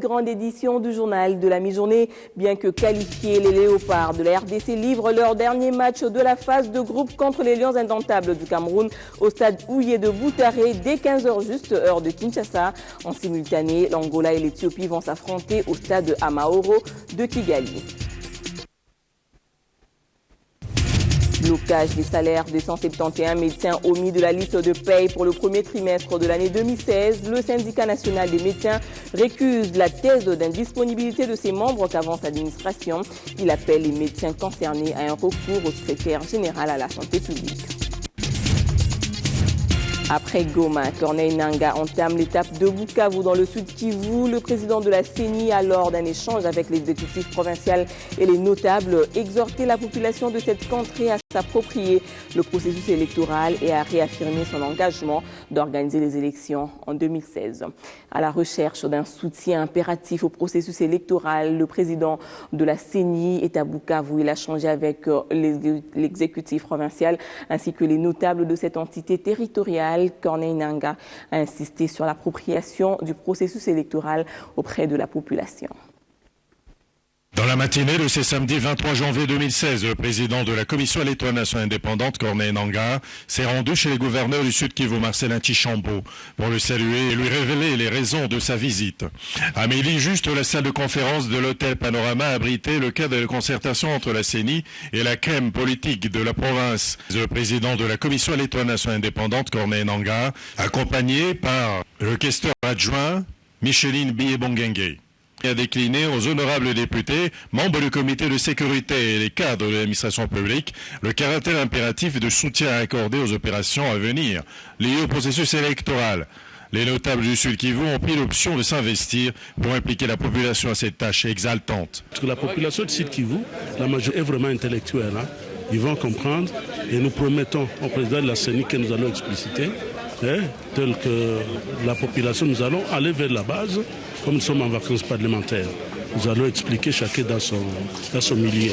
Grande édition du journal de la mi-journée, bien que qualifiés, les Léopards de la RDC livrent leur dernier match de la phase de groupe contre les Lions indomptables du Cameroun au stade Ouyé de Boutaré dès 15h juste, heure de Kinshasa. En simultané, l'Angola et l'Éthiopie vont s'affronter au stade Amaoro de Kigali. Blocage des salaires des 171 médecins omis de la liste de paye pour le premier trimestre de l'année 2016. Le syndicat national des médecins récuse la thèse d'indisponibilité de ses membres qu'avance l'administration. Il appelle les médecins concernés à un recours au secrétaire général à la santé publique. Après Goma, Corneille Nangaa entame l'étape de Bukavu dans le sud Kivu. Le président de la CENI, a lors d'un échange avec l'exécutif provincial et les notables, exhorté la population de cette contrée à s'approprier le processus électoral et à réaffirmer son engagement d'organiser les élections en 2016. À la recherche d'un soutien impératif au processus électoral, le président de la CENI est à Bukavu. Il a changé avec l'exécutif provincial ainsi que les notables de cette entité territoriale. Corneille Nangaa a insisté sur l'appropriation du processus électoral auprès de la population. Dans la matinée de ce samedi 23 janvier 2016, le président de la Commission électorale nationale indépendante, Corneille Nangaa, s'est rendu chez les gouverneurs du Sud Kivu, Marcelin Tichambo, pour le saluer et lui révéler les raisons de sa visite. À midi juste, la salle de conférence de l'hôtel Panorama abritait le cadre de concertation entre la CENI et la crème politique de la province. Le président de la Commission électorale nationale indépendante, Corneille Nangaa, accompagné par le questeur adjoint, Micheline Bié-Bongengue, a décliné aux honorables députés, membres du comité de sécurité et les cadres de l'administration publique, le caractère impératif de soutien accordé aux opérations à venir liées au processus électoral. Les notables du Sud Kivu ont pris l'option de s'investir pour impliquer la population à cette tâche exaltante. Parce que la population du Sud Kivu, la majorité est vraiment intellectuelle. Ils vont comprendre et nous promettons au président de la CENI que nous allons expliciter, tel que la population, nous allons aller vers la base. Comme nous sommes en vacances parlementaires, nous allons expliquer chacun dans son milieu.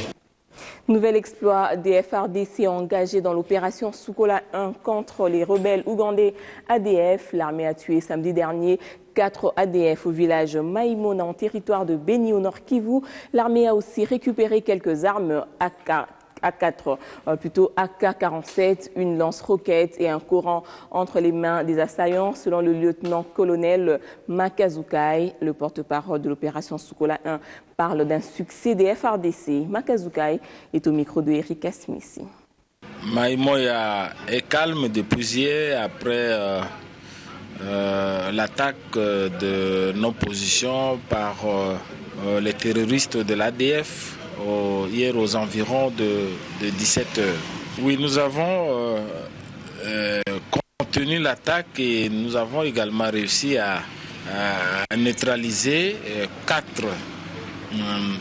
Nouvel exploit des FARDC engagés dans l'opération Sokola 1 contre les rebelles ougandais ADF. L'armée a tué samedi dernier 4 ADF au village Maïmona en territoire de Beni au nord Kivu. L'armée a aussi récupéré quelques armes AK-47, une lance-roquette et un Coran entre les mains des assaillants, selon le lieutenant-colonel Makazoukai. Le porte-parole de l'opération Sokola 1 parle d'un succès des FARDC. Makazoukai est au micro de Eric Asmissi. Maïmoya est calme depuis hier après l'attaque de nos positions par les terroristes de l'ADF. Hier aux environs de 17h. Oui, nous avons contenu l'attaque et nous avons également réussi à neutraliser 4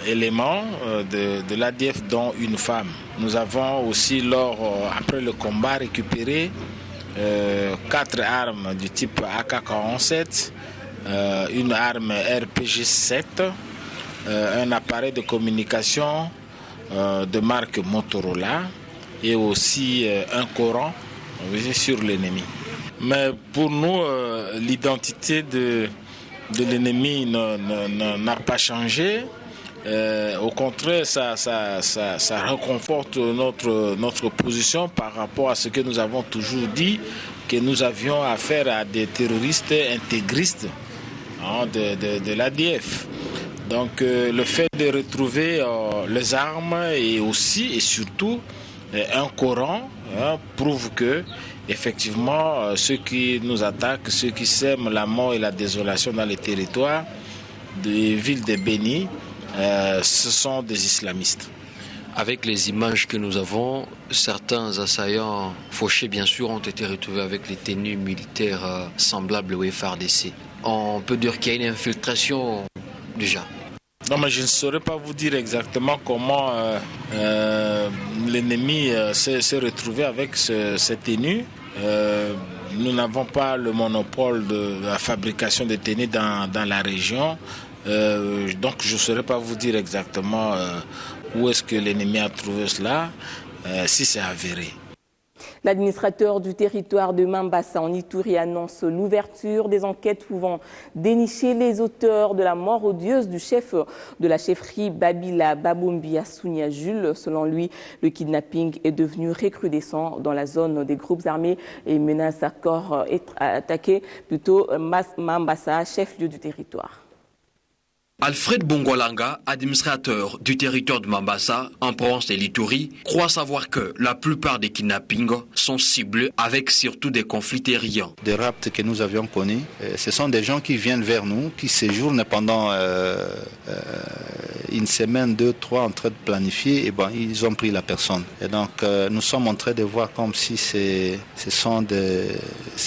éléments de l'ADF, dont une femme. Nous avons aussi, après le combat, récupéré 4 armes du type AK-47, une arme RPG-7, un appareil de communication de marque Motorola et aussi un Coran sur l'ennemi. Mais pour nous, l'identité de l'ennemi n'a pas changé. Au contraire, ça reconforte notre position par rapport à ce que nous avons toujours dit, que nous avions affaire à des terroristes intégristes de l'ADF. Donc le fait de retrouver les armes et aussi et surtout un Coran prouve que effectivement ceux qui nous attaquent, ceux qui sèment la mort et la désolation dans les territoires des villes de Beni, ce sont des islamistes. Avec les images que nous avons, certains assaillants fauchés bien sûr ont été retrouvés avec les tenues militaires semblables au FARDC. On peut dire qu'il y a une infiltration déjà. Non, mais je ne saurais pas vous dire exactement comment l'ennemi s'est retrouvé avec ces tenues. Nous n'avons pas le monopole de la fabrication des tenues dans la région. Donc je ne saurais pas vous dire exactement où est-ce que l'ennemi a trouvé cela, si c'est avéré. L'administrateur du territoire de Mambasa en Ituri annonce l'ouverture des enquêtes pouvant dénicher les auteurs de la mort odieuse du chef de la chefferie Babila Babombi à Sounia Jules. Selon lui, le kidnapping est devenu recrudescent dans la zone des groupes armés et menace encore attaquer plutôt Mambasa, chef-lieu du territoire. Alfred Bongolanga, administrateur du territoire de Mambasa, en province de l'Ituri, croit savoir que la plupart des kidnappings sont ciblés avec surtout des conflits terriens. Des rapts que nous avions connus, ce sont des gens qui viennent vers nous, qui séjournent pendant une semaine, 2, 3 en train de planifier, et ils ont pris la personne. Et donc nous sommes en train de voir comme si ce sont des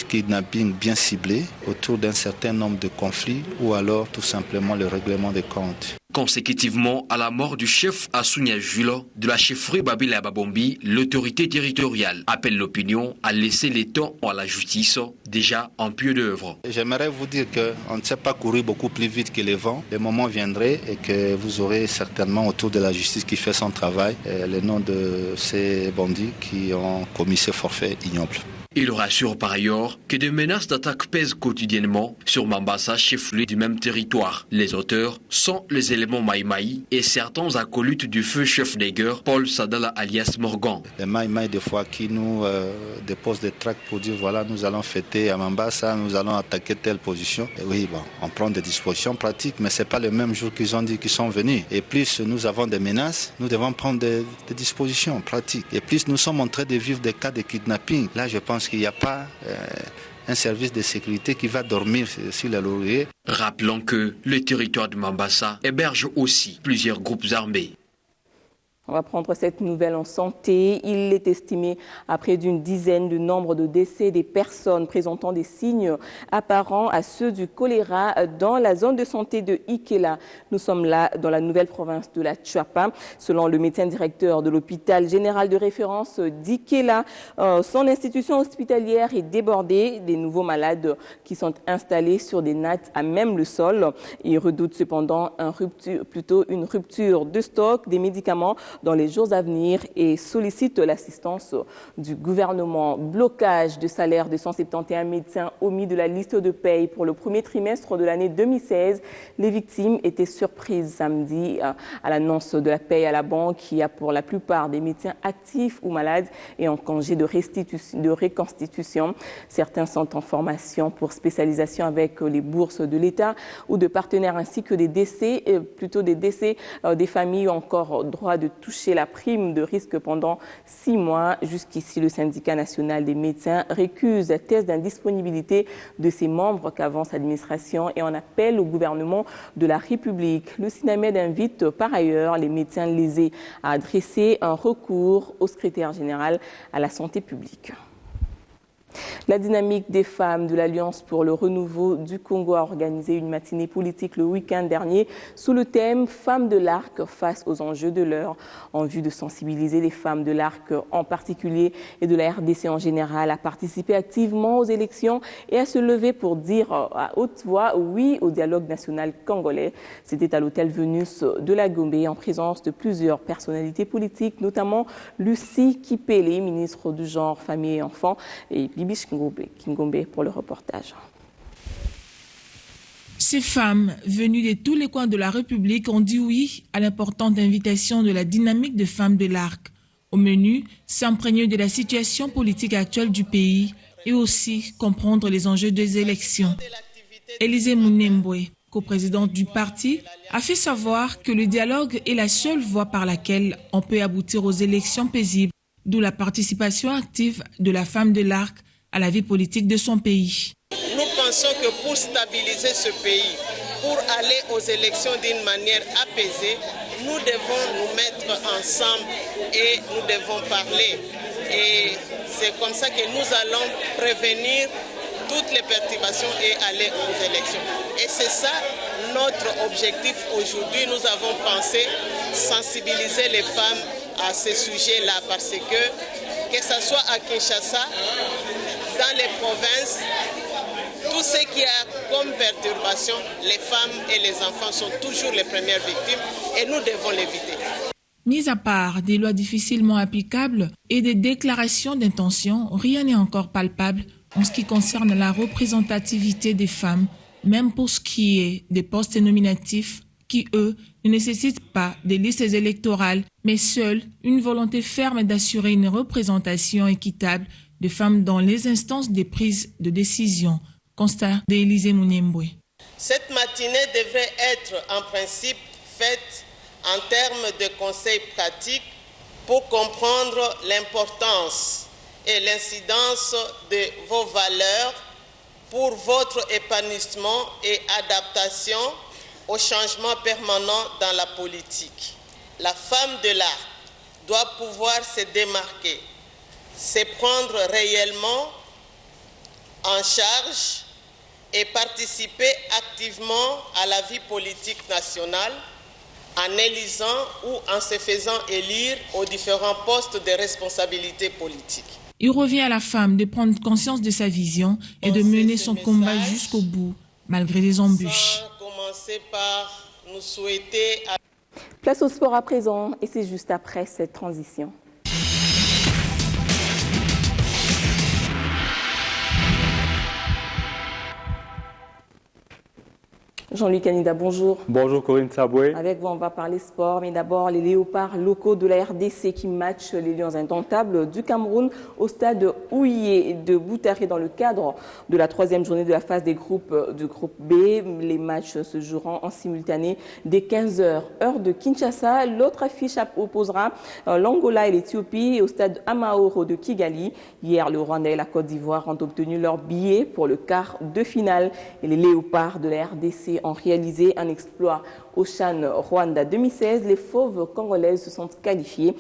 kidnappings bien ciblés autour d'un certain nombre de conflits ou alors tout simplement le règlement des comptes. Consécutivement à la mort du chef Assounia Jules de la chefferie Babila Babombi, l'autorité territoriale appelle l'opinion à laisser les temps à la justice déjà en pied d'œuvre. J'aimerais vous dire qu'on ne sait pas courir beaucoup plus vite que le vent. Le moment viendrait et que vous aurez certainement autour de la justice qui fait son travail le nom de ces bandits qui ont commis ces forfaits ignobles. Il rassure par ailleurs que des menaces d'attaque pèsent quotidiennement sur Mambasa, chef-lieu du même territoire. Les auteurs sont les éléments Maïmaï et certains acolytes du feu chef des guerres, Paul Sadala alias Morgan. Les Maïmaï des fois qui nous déposent des tracts pour dire voilà nous allons fêter à Mambasa, nous allons attaquer telle position. Et oui, on prend des dispositions pratiques, mais ce n'est pas le même jour qu'ils ont dit qu'ils sont venus. Et plus nous avons des menaces, nous devons prendre des dispositions pratiques. Et plus nous sommes en train de vivre des cas de kidnapping, là je pense qu'il n'y a pas un service de sécurité qui va dormir sur les lauriers. Rappelons que le territoire de Mambasa héberge aussi plusieurs groupes armés. On va prendre cette nouvelle en santé. Il est estimé à près d'une dizaine le nombre de décès des personnes présentant des signes apparents à ceux du choléra dans la zone de santé de Ikela. Nous sommes là dans la nouvelle province de la Tchouapa. Selon le médecin directeur de l'hôpital général de référence d'Ikela, son institution hospitalière est débordée des nouveaux malades qui sont installés sur des nattes à même le sol. Il redoute cependant une rupture de stock des médicaments dans les jours à venir et sollicite l'assistance du gouvernement. Blocage de salaire de 171 médecins omis de la liste de paye pour le premier trimestre de l'année 2016. Les victimes étaient surprises samedi à l'annonce de la paye à la banque qui a pour la plupart des médecins actifs ou malades et en congé de reconstitution. Certains sont en formation pour spécialisation avec les bourses de l'État ou de partenaires ainsi que des décès des familles ont encore droit de toucher la prime de risque pendant 6 mois. Jusqu'ici, le syndicat national des médecins récuse la thèse d'indisponibilité de ses membres qu'avance l'administration et en appelle au gouvernement de la République. Le SINAMED invite par ailleurs les médecins lésés à adresser un recours au secrétaire général à la santé publique. La dynamique des femmes de l'Alliance pour le renouveau du Congo a organisé une matinée politique le week-end dernier sous le thème « Femmes de l'Arc face aux enjeux de l'heure » en vue de sensibiliser les femmes de l'Arc en particulier et de la RDC en général à participer activement aux élections et à se lever pour dire à haute voix oui au dialogue national congolais. C'était à l'hôtel Venus de la Gombe en présence de plusieurs personnalités politiques, notamment Lucie Kipele, ministre du Genre, Famille et Enfants, et Bibish Kingombe pour le reportage. Ces femmes venues de tous les coins de la République ont dit oui à l'importante invitation de la dynamique de femmes de l'Arc. Au menu, s'imprégner de la situation politique actuelle du pays et aussi comprendre les enjeux des élections. Élisée Mounembwe, coprésidente du parti, a fait savoir que le dialogue est la seule voie par laquelle on peut aboutir aux élections paisibles, d'où la participation active de la femme de l'Arc à la vie politique de son pays. Nous pensons que pour stabiliser ce pays, pour aller aux élections d'une manière apaisée, nous devons nous mettre ensemble et nous devons parler. Et c'est comme ça que nous allons prévenir toutes les perturbations et aller aux élections. Et c'est ça notre objectif aujourd'hui. Nous avons pensé sensibiliser les femmes à ces sujets-là parce que ce soit à Kinshasa, dans les provinces, tout ce qui a comme perturbation, les femmes et les enfants sont toujours les premières victimes et nous devons l'éviter. Mis à part des lois difficilement applicables et des déclarations d'intention, rien n'est encore palpable en ce qui concerne la représentativité des femmes, même pour ce qui est des postes nominatifs qui, eux, ne nécessitent pas des listes électorales, mais seule une volonté ferme d'assurer une représentation équitable de femmes dans les instances de prise de décision. Constat d'Élisée Mouniemboué. Cette matinée devrait être en principe faite en termes de conseils pratiques pour comprendre l'importance et l'incidence de vos valeurs pour votre épanouissement et adaptation au changement permanent dans la politique. La femme de l'art doit pouvoir se démarquer, se prendre réellement en charge et participer activement à la vie politique nationale en élisant ou en se faisant élire aux différents postes de responsabilité politique. Il revient à la femme de prendre conscience de sa vision et de mener son combat jusqu'au bout, malgré les embûches. Commencer par nous souhaiter... Place au sport à présent, et c'est juste après cette transition. Jean-Luc Anida, bonjour. Bonjour Corinne Saboué. Avec vous, on va parler sport, mais d'abord les léopards locaux de la RDC qui matchent les Lions indomptables du Cameroun au stade Ouyé de Boutaré dans le cadre de la 3e journée de la phase des groupes du groupe B. Les matchs se joueront en simultané dès 15h, heure de Kinshasa. L'autre affiche opposera l'Angola et l'Éthiopie au stade Amaoro de Kigali. Hier, le Rwanda et la Côte d'Ivoire ont obtenu leur billet pour le quart de finale et les léopards de la RDC ont réalisé un exploit au CHAN Rwanda 2016. Les fauves congolaises se sont qualifiées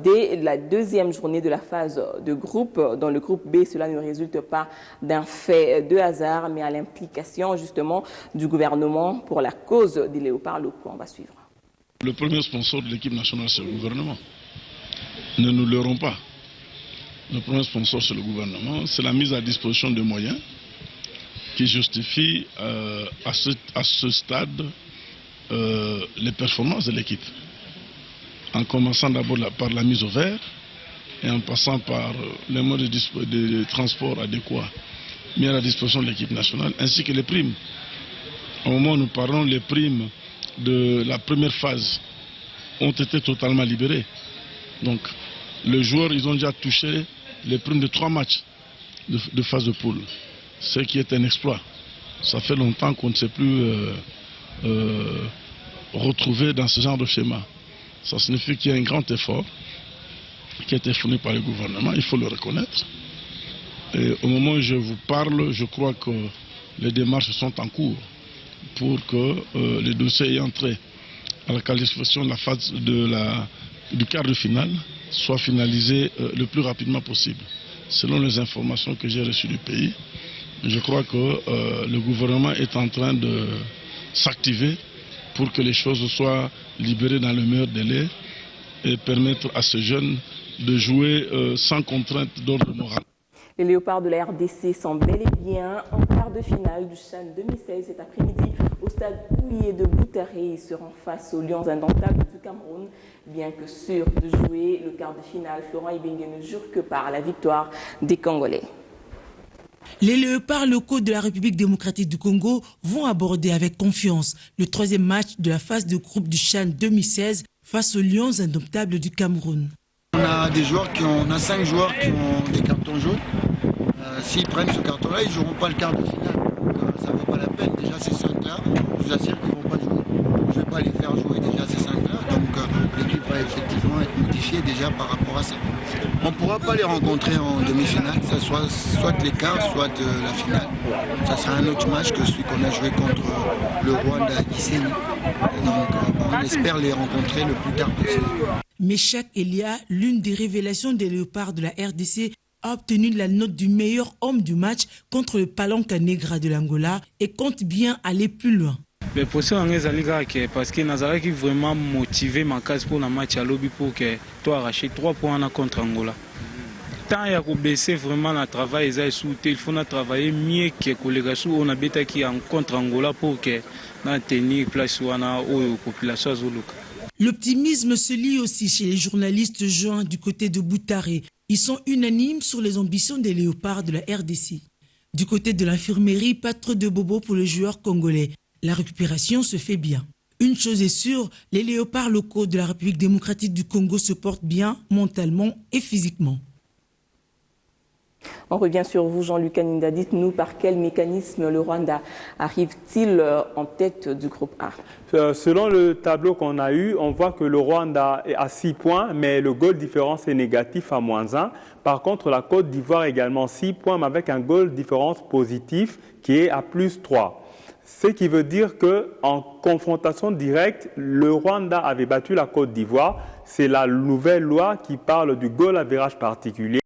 dès la 2e journée de la phase de groupe. Dans le groupe B, cela ne résulte pas d'un fait de hasard, mais à l'implication justement du gouvernement pour la cause des léopards locaux. On va suivre. Le premier sponsor de l'équipe nationale, c'est le gouvernement. Ne nous leurrons pas. Le premier sponsor, c'est le gouvernement. C'est la mise à disposition de moyens qui justifie à ce stade les performances de l'équipe. En commençant d'abord par la mise au vert et en passant par les modes de transport adéquats mis à la disposition de l'équipe nationale, ainsi que les primes. Au moment où nous parlons, les primes de la première phase ont été totalement libérées. Donc les joueurs, ils ont déjà touché les primes de 3 matchs de phase de poule. Ce qui est un exploit. Ça fait longtemps qu'on ne s'est plus retrouvé dans ce genre de schéma. Ça signifie qu'il y a un grand effort qui a été fourni par le gouvernement, il faut le reconnaître. Et au moment où je vous parle, je crois que les démarches sont en cours pour que les dossiers ayant trait à la qualification de la phase du quart de finale soient finalisés le plus rapidement possible. Selon les informations que j'ai reçues du pays, je crois que le gouvernement est en train de s'activer pour que les choses soient libérées dans le meilleur délai et permettre à ces jeunes de jouer sans contrainte d'ordre moral. Les léopards de la RDC sont bel et bien en quart de finale du CHAN 2016 cet après-midi au stade Ouyé de Boutaré. Ils seront face aux Lions indomptables du Cameroun. Bien que sûr de jouer le quart de finale, Florent Ibenge ne jure que par la victoire des Congolais. Les léopards locaux de la République démocratique du Congo vont aborder avec confiance le 3e match de la phase de groupe du CHAN 2016 face aux Lions indomptables du Cameroun. On a 5 joueurs qui ont des cartons jaunes. S'ils prennent ce carton-là, ils ne joueront pas le quart de finale. Donc, ça ne vaut pas la peine. Déjà ces 5-là, je vous assure qu'ils ne vont pas jouer. Je ne vais pas les faire jouer déjà ces 5-là. Donc l'équipe va effectivement être modifiée déjà par rapport à ça. On ne pourra pas les rencontrer en demi-finale, ça soit les quarts, soit la finale. Ça sera un autre match que celui qu'on a joué contre le Rwanda Gisenyi. Donc on espère les rencontrer le plus tard possible. Meshak Elia, l'une des révélations des léopards de la RDC, a obtenu la note du meilleur homme du match contre le Palanca Negra de l'Angola et compte bien aller plus loin. Mais pour ça, parce que Nazara qui vraiment motivé ma case pour le match à lobby pour que toi arracher 3 points contre Angola. Tant il y a baisser vraiment le travail, il faut travailler mieux que les collègues on a qui en contre Angola pour que tenir place ou la population azuluka. L'optimisme se lit aussi chez les journalistes joints du côté de Boutaré. Ils sont unanimes sur les ambitions des léopards de la RDC. Du côté de l'infirmerie, pas trop de bobos pour le joueur congolais. La récupération se fait bien. Une chose est sûre, les léopards locaux de la République démocratique du Congo se portent bien mentalement et physiquement. On revient sur vous, Jean-Luc Kaninda. Dites-nous par quel mécanisme le Rwanda arrive-t-il en tête du groupe A? Selon le tableau qu'on a eu, on voit que le Rwanda est à 6 points, mais le goal différence est négatif à -1. Par contre, la Côte d'Ivoire également 6 points, mais avec un goal différence positif qui est à +3. Ce qui veut dire qu'en confrontation directe, le Rwanda avait battu la Côte d'Ivoire. C'est la nouvelle loi qui parle du goal average particulier.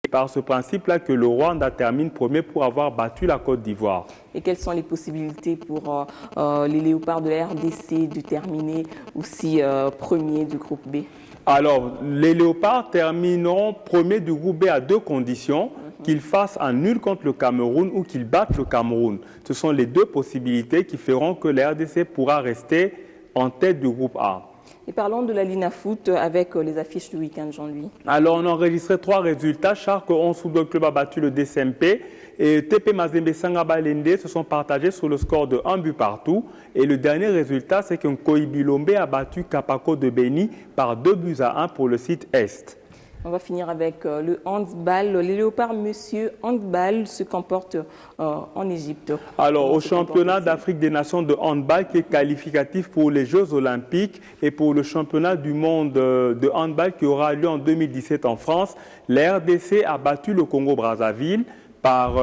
Par ce principe-là que le Rwanda termine premier pour avoir battu la Côte d'Ivoire. Et quelles sont les possibilités pour les léopards de la RDC de terminer aussi premier du groupe B? Alors, les léopards termineront premier du groupe B à 2 conditions. Qu'ils fassent un nul contre le Cameroun ou qu'ils battent le Cameroun. Ce sont les 2 possibilités qui feront que la RDC pourra rester en tête du groupe A. Et parlons de la Lina Foot avec les affiches du week-end, Jean-Louis. Alors, on a enregistré 3 résultats. Shark 11 Football Club a battu le DCMP et TP Mazembe Sangaba Lende se sont partagés sur le score de 1 but partout. Et le dernier résultat, c'est qu'un Koibilombe a battu Kapako de Beni par 2-1 pour le site Est. On va finir avec le handball. Les léopards monsieur handball se comportent en Égypte. Alors, au championnat d'Afrique des Nations de handball qui est qualificatif pour les Jeux Olympiques et pour le championnat du monde de handball qui aura lieu en 2017 en France, la RDC a battu le Congo-Brazzaville par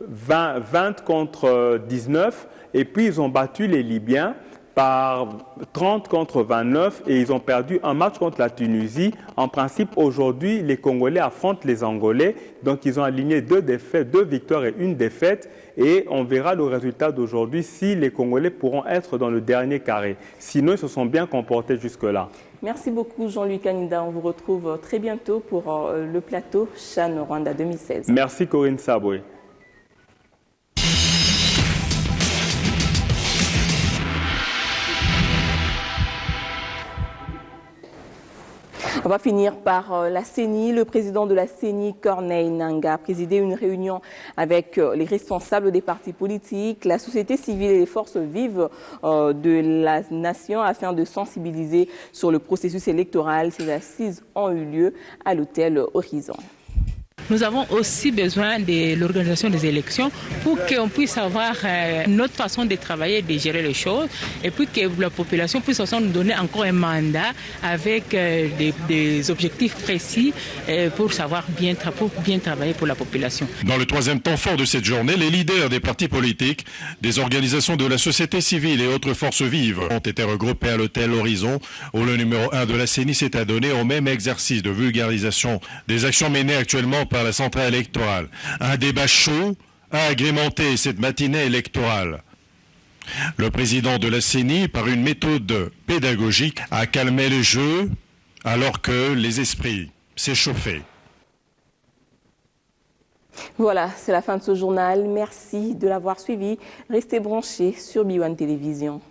20 contre 19 et puis ils ont battu les Libyens par 30 contre 29 et ils ont perdu un match contre la Tunisie. En principe, aujourd'hui, les Congolais affrontent les Angolais. Donc, ils ont aligné 2 défaites, 2 victoires et 1 défaite. Et on verra le résultat d'aujourd'hui si les Congolais pourront être dans le dernier carré. Sinon, ils se sont bien comportés jusque-là. Merci beaucoup, Jean-Luc Kaninda. On vous retrouve très bientôt pour le plateau CHAN Rwanda 2016. Merci, Corinne Saboué. On va finir par la CENI. Le président de la CENI, Corneille Nangaa, a présidé une réunion avec les responsables des partis politiques, la société civile et les forces vives de la nation afin de sensibiliser sur le processus électoral. Ces assises ont eu lieu à l'hôtel Horizon. Nous avons aussi besoin de l'organisation des élections pour qu'on puisse avoir notre façon de travailler, de gérer les choses et puis que la population puisse aussi nous donner encore un mandat avec des objectifs précis pour savoir bien travailler pour la population. Dans le 3e temps fort de cette journée, les leaders des partis politiques, des organisations de la société civile et autres forces vives ont été regroupés à l'hôtel Horizon où le numéro 1 de la CENI s'est adonné au même exercice de vulgarisation des actions menées actuellement par la centrale électorale. Un débat chaud a agrémenté cette matinée électorale. Le président de la CENI, par une méthode pédagogique, a calmé le jeu alors que les esprits s'échauffaient. Voilà, c'est la fin de ce journal. Merci de l'avoir suivi. Restez branchés sur B1 Télévision.